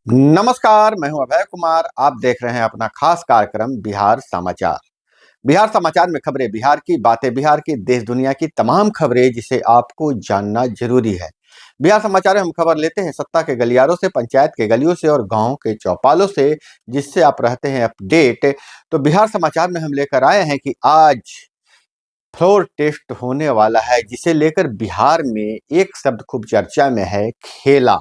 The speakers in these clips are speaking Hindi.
नमस्कार, मैं हूं अभय कुमार। आप देख रहे हैं अपना खास कार्यक्रम बिहार समाचार। बिहार समाचार में खबरें बिहार की, बातें बिहार की, देश दुनिया की तमाम खबरें जिसे आपको जानना जरूरी है। बिहार समाचार में हम खबर लेते हैं सत्ता के गलियारों से, पंचायत के गलियों से और गांव के चौपालों से, जिससे आप रहते हैं अपडेट। तो बिहार समाचार में हम लेकर आए हैं कि आज फ्लोर टेस्ट होने वाला है, जिसे लेकर बिहार में एक शब्द खूब चर्चा में है, खेला।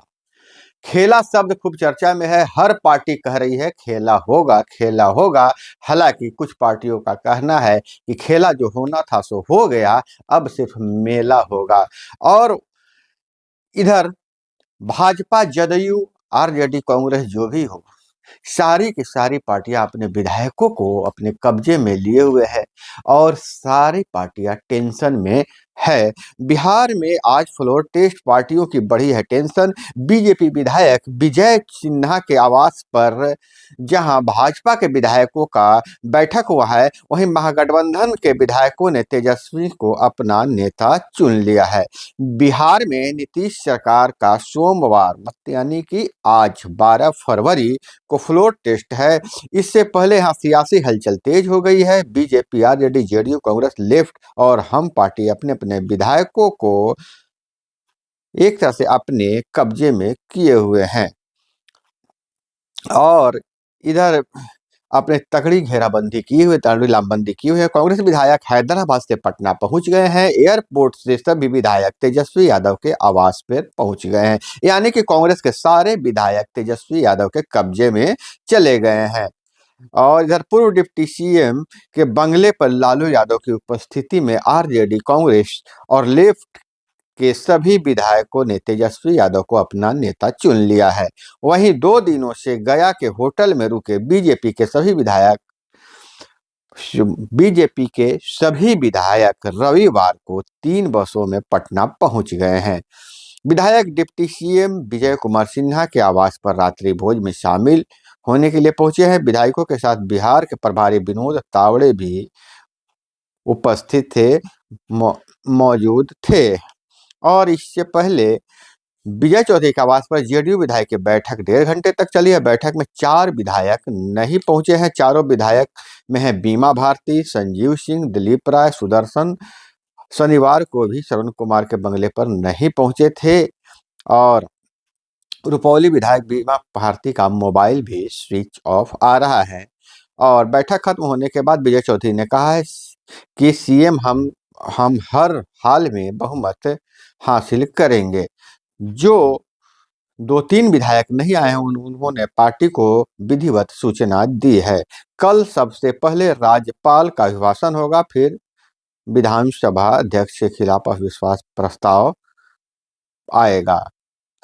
खेला शब्द खूब चर्चा में है। हर पार्टी कह रही है खेला होगा, खेला होगा। हालांकि कुछ पार्टियों का कहना है कि खेला जो होना था सो हो गया, अब सिर्फ मेला होगा। और इधर भाजपा, जदयू, आरजेडी, कांग्रेस जो भी हो, सारी की सारी पार्टियां अपने विधायकों को अपने कब्जे में लिए हुए है और सारी पार्टियां टेंशन में है। बिहार में आज फ्लोर टेस्ट, पार्टियों की बड़ी है टेंशन। बीजेपी विधायक विजय सिन्हा के आवास पर जहां भाजपा के विधायकों का बैठक हुआ है, वहीं महागठबंधन के विधायकों ने तेजस्वी को अपना नेता चुन लिया है। बिहार में नीतीश सरकार का सोमवार यानी कि आज 12 फरवरी को फ्लोर टेस्ट है। इससे पहले यहाँ सियासी हलचल तेज हो गई है। BJP, RJD, JDU, Congress, left और हम पार्टी अपने अपने विधायकों को एक तरह से अपने कब्जे में किए हुए हैं और इधर अपने तगड़ी घेराबंदी की हुई, तगड़ी लामबंदी की हुई है। कांग्रेस विधायक हैदराबाद से पटना पहुंच गए हैं। एयरपोर्ट से सभी विधायक तेजस्वी यादव के आवास पर पहुंच गए हैं, यानी कि कांग्रेस के सारे विधायक तेजस्वी यादव के कब्जे में चले गए हैं। और इधर पूर्व डिप्टी सीएम के बंगले पर लालू यादव की उपस्थिति में आरजेडी, कांग्रेस और लेफ्ट के सभी विधायकों ने तेजस्वी यादव को अपना नेता चुन लिया है। वहीं 2 दिनों से गया के होटल में रुके बीजेपी के सभी विधायक रविवार को 3 बसों में पटना पहुंच गए हैं। विधायक डिप्टी सीएम विजय कुमार सिन्हा के आवास पर रात्रि भोज में शामिल होने के लिए पहुंचे हैं। विधायकों के साथ बिहार के प्रभारी विनोद तावड़े भी उपस्थित थे, मौजूद थे। और इससे पहले विजय चौधरी के आवास पर जेडीयू विधायक की बैठक 1.5 घंटे तक चली है। बैठक में 4 विधायक नहीं पहुंचे हैं। चारों विधायक में है बीमा भारती, संजीव सिंह, दिलीप राय, सुदर्शन। शनिवार को भी श्रवण कुमार के बंगले पर नहीं पहुंचे थे और रुपौली विधायक बीमा भारती का मोबाइल भी स्विच ऑफ आ रहा है। और बैठक खत्म होने के बाद विजय चौधरी ने कहा है कि सीएम हम हर हाल में बहुमत हासिल करेंगे। जो 2-3 विधायक नहीं आए हैं, उन्होंने पार्टी को विधिवत सूचना दी है। कल सबसे पहले राज्यपाल का अभिभाषण होगा, फिर विधानसभा अध्यक्ष के खिलाफ अविश्वास प्रस्ताव आएगा।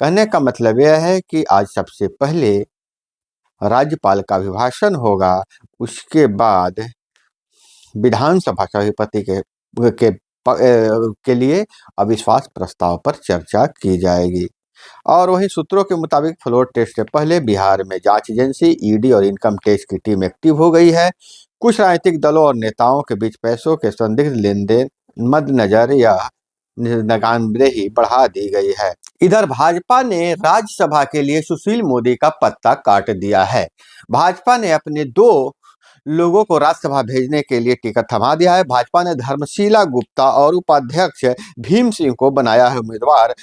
कहने का मतलब यह है कि आज सबसे पहले राज्यपाल का अभिभाषण होगा, उसके बाद विधानसभा सभापति के लिए अविश्वास प्रस्ताव पर चर्चा की जाएगी। और वहीं सूत्रों के मुताबिक फ्लोर टेस्ट से पहले बिहार में जांच एजेंसी, ईडी और इनकम टैक्स की टीम एक्टिव हो गई है। कुछ राजनीतिक दलों और नेताओं के बीच पैसों के संदिग्ध लेन देन मद्देनजर या निगरानी बढ़ा दी गई है। इधर भाजपा ने राज्यसभा के लिए सुशील मोदी का पत्ता काट दिया है। भाजपा ने अपने 2 लोगों को राज्यसभा भेजने के लिए टिकट थमा दिया है। भाजपा ने धर्मशीला गुप्ता और उपाध्यक्ष भीम सिंह को बनाया है उम्मीदवार।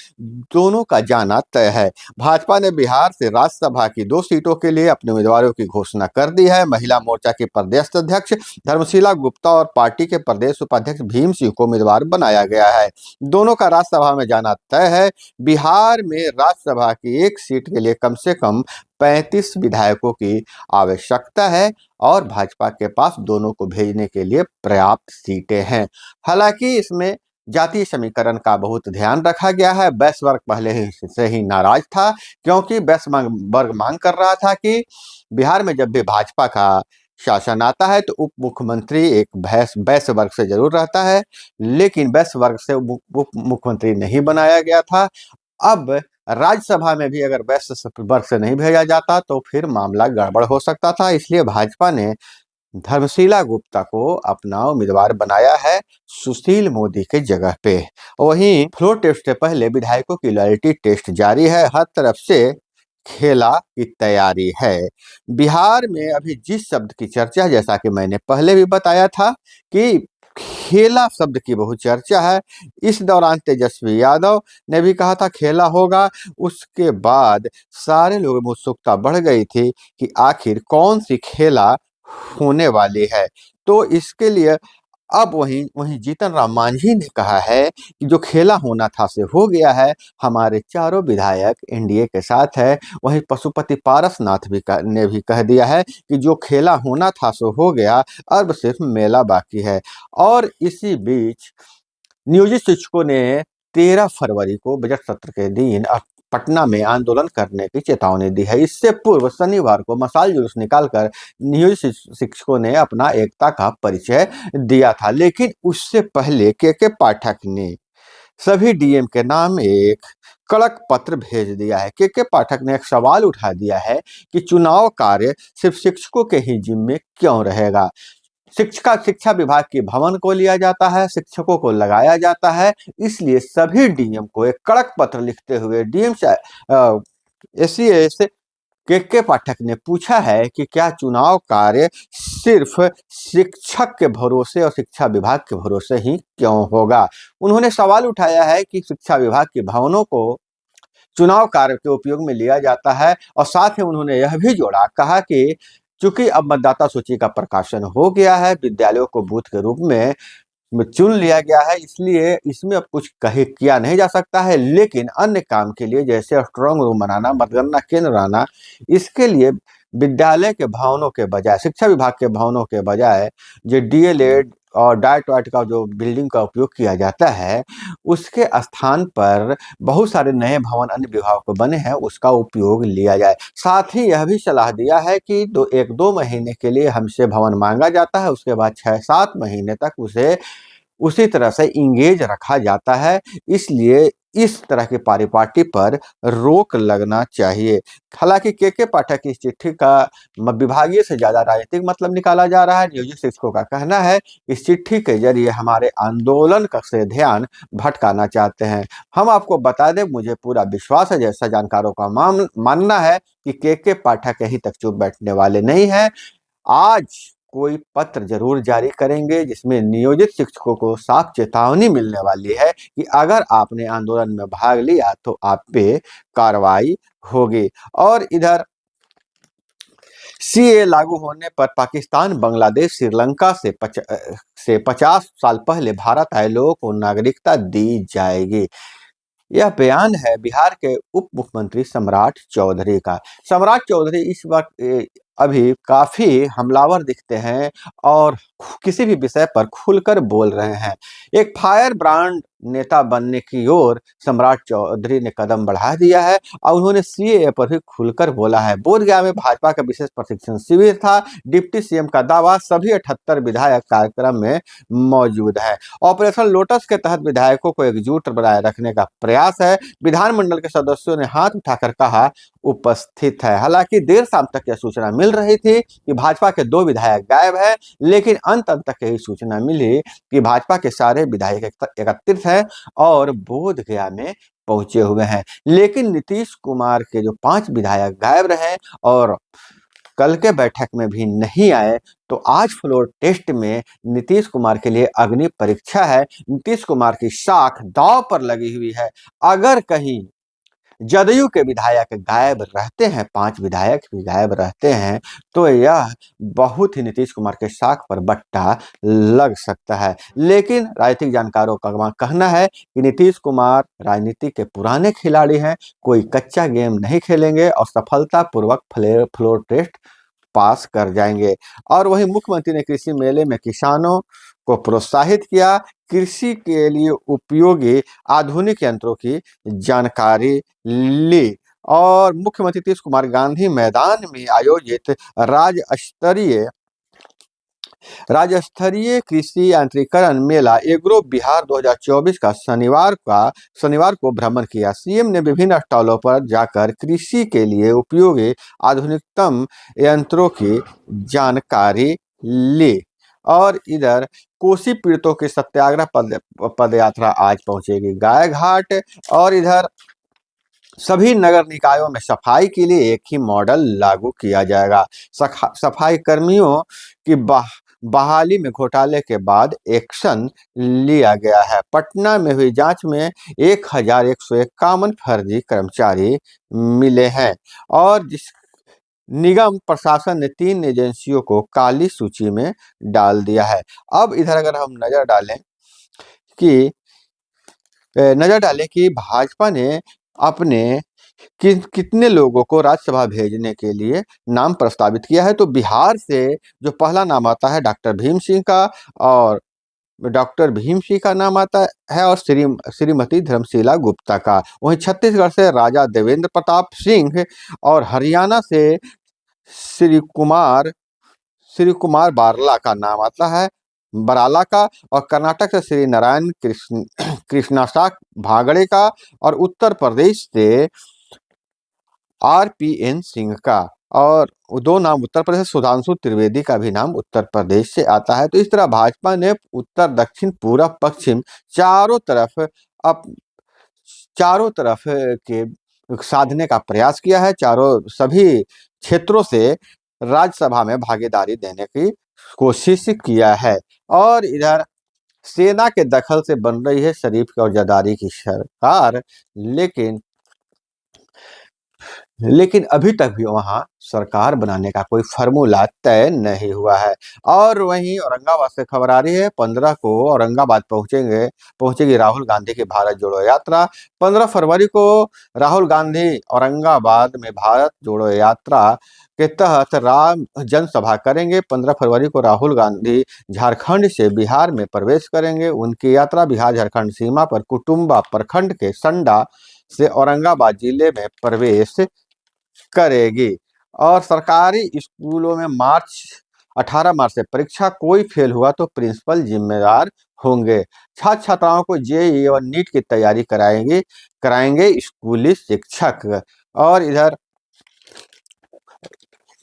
दोनों का जाना तय है। भाजपा ने बिहार से राज्यसभा की 2 सीटों के लिए अपने उम्मीदवारों की घोषणा कर दी है। महिला मोर्चा के प्रदेश अध्यक्ष धर्मशीला गुप्ता और पार्टी के प्रदेश उपाध्यक्ष भीम सिंह को उम्मीदवार बनाया गया है। दोनों का राज्यसभा में जाना तय है। बिहार में राज्यसभा की 1 सीट के लिए कम से कम 35 विधायकों की आवश्यकता है और भाजपा के पास दोनों को भेजने के लिए पर्याप्त सीटें हैं। हालांकि इसमें जातीय समीकरण का बहुत ध्यान रखा गया है। वैश्य वर्ग पहले से ही नाराज था, क्योंकि वैश्य वर्ग मांग कर रहा था कि बिहार में जब भी भाजपा का शासन आता है तो उप मुख्यमंत्री एक वैश्य वर्ग से जरूर रहता है, लेकिन वैश्य वर्ग से उप मुख्यमंत्री नहीं बनाया गया था। अब राज्यसभा में भी अगर वैश्य वर्ग से नहीं भेजा जाता तो फिर मामला गड़बड़ हो सकता था। इसलिए भाजपा ने धर्मशीला गुप्ता को अपना उम्मीदवार बनाया है सुशील मोदी के जगह पे। वहीं फ्लोर टेस्ट से पहले विधायकों की लॉयल्टी टेस्ट जारी है। हर तरफ से खेला की तैयारी है। बिहार में अभी जिस शब्द की चर्चा, जैसा कि मैंने पहले भी बताया था कि खेला शब्द की बहुत चर्चा है। इस दौरान तेजस्वी यादव ने भी कहा था खेला होगा। उसके बाद सारे लोगों में उत्सुकता बढ़ गई थी कि आखिर कौन सी खेला होने वाली है। तो इसके लिए अब वहीं वहीं जीतन राम मांझी ने कहा है कि जो खेला होना था से हो गया है। हमारे चारों विधायक एनडीए के साथ है। वहीं पशुपति पारसनाथ ने भी कह दिया है कि जो खेला होना था सो हो गया, अब सिर्फ मेला बाकी है। और इसी बीच नियोजित शिक्षकों ने 13 फरवरी को बजट सत्र के दिन पटना में आंदोलन करने की चेतावनी दी है। इससे पूर्व शनिवार को मशाल जुलूस निकालकर नियोजित शिक्षकों ने अपना एकता का परिचय दिया था। लेकिन उससे पहले के पाठक ने सभी डीएम के नाम एक कड़क पत्र भेज दिया है। के पाठक ने एक सवाल उठा दिया है कि चुनाव कार्य सिर्फ शिक्षकों के ही जिम्मे क्यों रहेगा। शिक्षा विभाग के भवन को लिया जाता है, शिक्षकों को लगाया जाता है। इसलिए सभी डीएम को एक कड़क पत्र लिखते हुए डीएम एससीएस के पाठक ने पूछा है कि क्या चुनाव कार्य सिर्फ शिक्षक के भरोसे और शिक्षा विभाग के भरोसे ही क्यों होगा। उन्होंने सवाल उठाया है कि शिक्षा विभाग के भवनों को चुनाव कार्य के उपयोग में लिया जाता है। और साथ ही उन्होंने यह भी जोड़ा, कहा कि चूंकि अब मतदाता सूची का प्रकाशन हो गया है, विद्यालयों को बूथ के रूप में चुन लिया गया है, इसलिए इसमें अब कुछ कहे किया नहीं जा सकता है। लेकिन अन्य काम के लिए, जैसे स्ट्रांग रूम बनाना, मतगणना केंद्र बनाना, इसके लिए विद्यालय के भवनों के बजाय, शिक्षा विभाग के भवनों के बजाय जो डीएलएड और डाइट वाइट का जो बिल्डिंग का उपयोग किया जाता है, उसके स्थान पर बहुत सारे नए भवन अन्य विभागों को बने हैं, उसका उपयोग लिया जाए। साथ ही यह भी सलाह दिया है कि 1-2 महीने के लिए हमसे भवन मांगा जाता है, उसके बाद 6-7 महीने तक उसे उसी तरह से इंगेज रखा जाता है। इसलिए इस तरह की पारिपाटी पर रोक लगना चाहिए। हालांकि के पाठक की इस चिट्ठी का विभागीय से ज्यादा राजनीतिक मतलब निकाला जा रहा है। नियोजित शिक्षकों का कहना है इस चिट्ठी के जरिए हमारे आंदोलन का से ध्यान भटकाना चाहते हैं। हम आपको बता दें, मुझे पूरा विश्वास है, जैसा जानकारों का मानना है कि के पाठक यहीं तक चुप बैठने वाले नहीं है। आज कोई पत्र जरूर जारी करेंगे जिसमें नियोजित शिक्षकों को साफ चेतावनी मिलने वाली है कि अगर आपने आंदोलन में भाग लिया तो आप पे कार्रवाई होगी। और इधर सीए लागू होने पर पाकिस्तान, बांग्लादेश, श्रीलंका से 50 साल पहले भारत आए लोगों को नागरिकता दी जाएगी। यह बयान है बिहार के उप मुख्यमंत्री सम्राट चौधरी का। सम्राट चौधरी इस वक्त अभी काफी हमलावर दिखते हैं और किसी भी विषय पर खुलकर बोल रहे हैं। एक फायर ब्रांड नेता बनने की ओर सम्राट चौधरी ने कदम बढ़ा दिया है और उन्होंने सीएए पर भी खुलकर बोला है। बोधगया में भाजपा का विशेष प्रशिक्षण शिविर था। डिप्टी सीएम का दावा, सभी 78 विधायक कार्यक्रम में मौजूद है। ऑपरेशन लोटस के तहत विधायकों को एकजुट बनाए रखने का प्रयास है। विधानमंडल के सदस्यों ने हाथ उठाकर कहा उपस्थित है। हालांकि देर शाम तक यह सूचना मिल रही थी कि भाजपा के 2 विधायक गायब हैं, लेकिन अंत तक यही सूचना मिली कि भाजपा के सारे विधायक एकत्रित हैं और बोधगया में पहुंचे हुए हैं। लेकिन नीतीश कुमार के जो 5 विधायक गायब रहे और कल के बैठक में भी नहीं आए, तो आज फ्लोर टेस्ट में नीतीश कुमार के लिए अग्नि परीक्षा है। नीतीश कुमार की साख दांव पर लगी हुई है। अगर कहीं जदयू के विधायक गायब रहते हैं, 5 विधायक भी गायब रहते हैं, तो यह बहुत ही नीतीश कुमार के साख पर बट्टा लग सकता है। लेकिन राजनीतिक जानकारों का कहना है कि नीतीश कुमार राजनीति के पुराने खिलाड़ी हैं, कोई कच्चा गेम नहीं खेलेंगे और सफलतापूर्वक फ्लोर टेस्ट पास कर जाएंगे। और वहीं मुख्यमंत्री ने कृषि मेले में किसानों को प्रोत्साहित किया। कृषि के लिए उपयोगी आधुनिक यंत्रों की जानकारी ली। और मुख्यमंत्री नीतीश कुमार गांधी मैदान में आयोजित राज्य स्तरीय कृषि यांत्रिकरण मेला एग्रो बिहार 2024 का शनिवार को भ्रमण किया। सीएम ने विभिन्न स्टॉलों पर जाकर कृषि के लिए उपयोगी आधुनिकतम यंत्रों की जानकारी ली। और इधर कोसी पीड़ितों की सत्याग्रह पद यात्रा आज पहुंचेगी गाय घाट। और इधर सभी नगर निकायों में सफाई के लिए एक ही मॉडल लागू किया जाएगा। सफाई कर्मियों की बहाली में घोटाले के बाद एक्शन लिया गया है। पटना में हुई जांच में 1151 फर्जी कर्मचारी मिले हैं और जिस निगम प्रशासन ने 3 एजेंसियों को काली सूची में डाल दिया है। अब इधर अगर हम कि नजर डालें कि भाजपा ने अपने कितने लोगों को राज्यसभा भेजने के लिए नाम प्रस्तावित किया है, तो बिहार से जो पहला नाम आता है डॉक्टर भीम सिंह का, और डॉक्टर भीम सिंह का नाम आता है, और श्रीमती धर्मशिला गुप्ता का। वहीं छत्तीसगढ़ से राजा देवेंद्र प्रताप सिंह, और हरियाणा से श्री कुमार श्री कुमार बारला का नाम आता है, बराला का, और कर्नाटक से श्री नारायण कृष्णाशाक भागड़े का, और उत्तर प्रदेश से आरपीएन सिंह का, और 2 नाम उत्तर प्रदेश, सुधांशु त्रिवेदी का भी नाम उत्तर प्रदेश से आता है। तो इस तरह भाजपा ने उत्तर, दक्षिण, पूरब, पश्चिम अप चारों तरफ के साधने का प्रयास किया है। सभी क्षेत्रों से राज्यसभा में भागीदारी देने की कोशिश किया है। और इधर सेना के दखल से बन रही है शरीफ और जरदारी की सरकार, लेकिन लेकिन अभी तक भी वहां सरकार बनाने का कोई फार्मूला तय नहीं हुआ है। और वहीं औरंगाबाद से खबर आ रही है, 15 को औरंगाबाद पहुंचेगी राहुल गांधी की भारत जोड़ो यात्रा। 15 फरवरी को राहुल गांधी औरंगाबाद में भारत जोड़ो यात्रा के तहत राम जनसभा करेंगे। 15 फरवरी को राहुल गांधी झारखंड से बिहार में प्रवेश करेंगे। उनकी यात्रा बिहार झारखंड सीमा पर कुटुम्बा प्रखंड के संडा से औरंगाबाद जिले में प्रवेश करेगी। और सरकारी स्कूलों में 18 मार्च से परीक्षा, कोई फेल हुआ तो प्रिंसिपल जिम्मेदार होंगे। छात्र छात्राओं को जेईई और नीट की तैयारी कराएंगे स्कूली शिक्षक। और इधर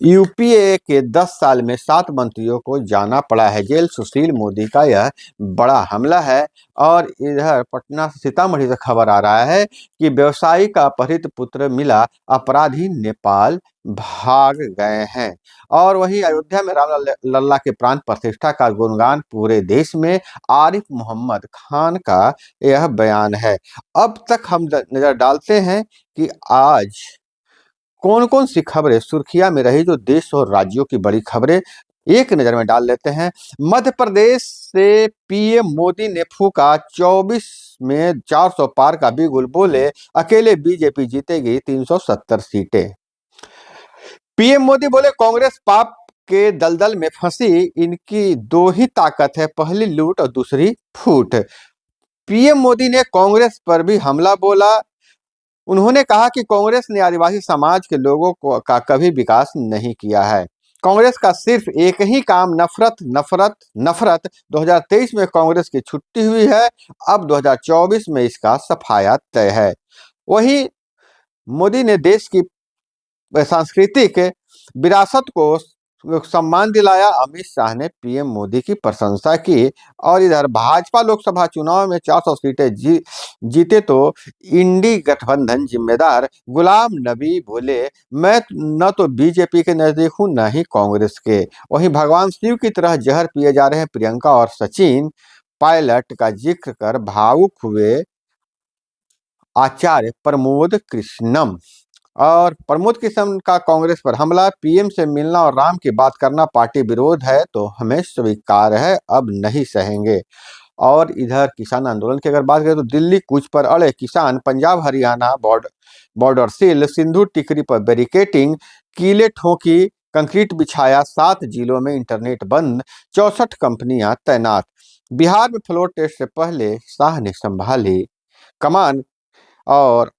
यूपीए के 10 साल में 7 मंत्रियों को जाना पड़ा है जेल। सुशील मोदी का यह बड़ा हमला है। और इधर पटना सीतामढ़ी से खबर आ रहा है कि व्यवसायी का अपहृत पुत्र मिला, अपराधी नेपाल भाग गए हैं। और वहीं अयोध्या में राम लल्ला के प्राण प्रतिष्ठा का गुणगान पूरे देश में, आरिफ मोहम्मद खान का यह बयान है। अब तक हम नजर डालते हैं कि आज कौन कौन सी खबरें सुर्खियां में रही, जो देश और राज्यों की बड़ी खबरें एक नजर में डाल लेते हैं। मध्य प्रदेश से पीएम मोदी ने फूका 24 में 400 पार का बिगुल, बोले अकेले बीजेपी जीतेगी 370 सीटें। पीएम मोदी बोले कांग्रेस पाप के दलदल में फंसी, इनकी 2 ही ताकत है, पहली लूट और दूसरी फूट। पीएम मोदी ने कांग्रेस पर भी हमला बोला। उन्होंने कहा कि कांग्रेस ने आदिवासी समाज के लोगों का कभी विकास नहीं किया है। कांग्रेस का सिर्फ एक ही काम नफरत नफरत नफरत। 2023 में कांग्रेस की छुट्टी हुई है, अब 2024 में इसका सफाया तय है। वहीं मोदी ने देश की सांस्कृतिक विरासत को सम्मान दिलाया। अमित शाह ने पीएम मोदी की प्रशंसा की। और इधर भाजपा लोकसभा चुनाव में 400 सीटें जीते तो इंडी गठबंधन जिम्मेदार। गुलाम नबी बोले मैं न तो बीजेपी के नजदीक हूं, न ही कांग्रेस के। वहीं भगवान शिव की तरह जहर पिए जा रहे हैं प्रियंका और सचिन, पायलट का जिक्र कर भावुक हुए आचार्य प्रमोद कृष्णम। और प्रमोद किशन का कांग्रेस पर हमला, पीएम से मिलना और राम की बात करना पार्टी विरोध है तो हमें स्वीकार है, अब नहीं सहेंगे। और इधर किसान आंदोलन की अगर बात करें तो दिल्ली कूच पर अड़े किसान, पंजाब हरियाणा बॉर्डर सील, सिंधु टिकरी पर बैरिकेटिंग, कीले ठोकी, कंक्रीट बिछाया, 7 जिलों में इंटरनेट बंद, 64 कंपनियां तैनात। बिहार में फ्लोर टेस्ट से पहले शाह ने संभाली कमान। और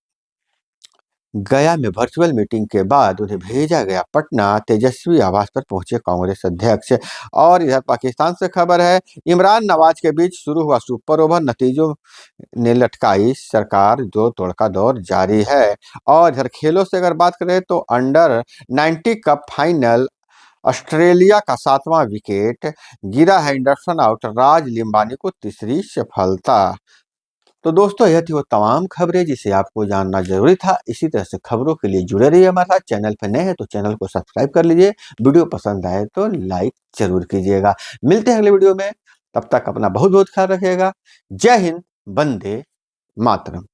गया में वर्चुअल मीटिंग के बाद उन्हें भेजा गया पटना, तेजस्वी आवास पर पहुंचे कांग्रेस अध्यक्ष। और इधर पाकिस्तान से खबर है, इमरान नवाज के बीच शुरू हुआ सुपर ओवर, नतीजों ने लटकाई सरकार, जो तोड़ का दौर जारी है। और इधर खेलों से अगर बात करें तो अंडर 90 कप फाइनल, ऑस्ट्रेलिया का 7वां विकेट गिरा, हैंडरसन आउट, राज लिम्बानी को तीसरी सफलता। तो दोस्तों यह थी वो तमाम खबरें जिसे आपको जानना जरूरी था। इसी तरह से खबरों के लिए जुड़े रहिए हमारे साथ। चैनल पर नए हैं तो चैनल को सब्सक्राइब कर लीजिए। वीडियो पसंद आए तो लाइक जरूर कीजिएगा। मिलते हैं अगले वीडियो में, तब तक अपना बहुत बहुत ख्याल रखिएगा। जय हिंद, वंदे मातरम।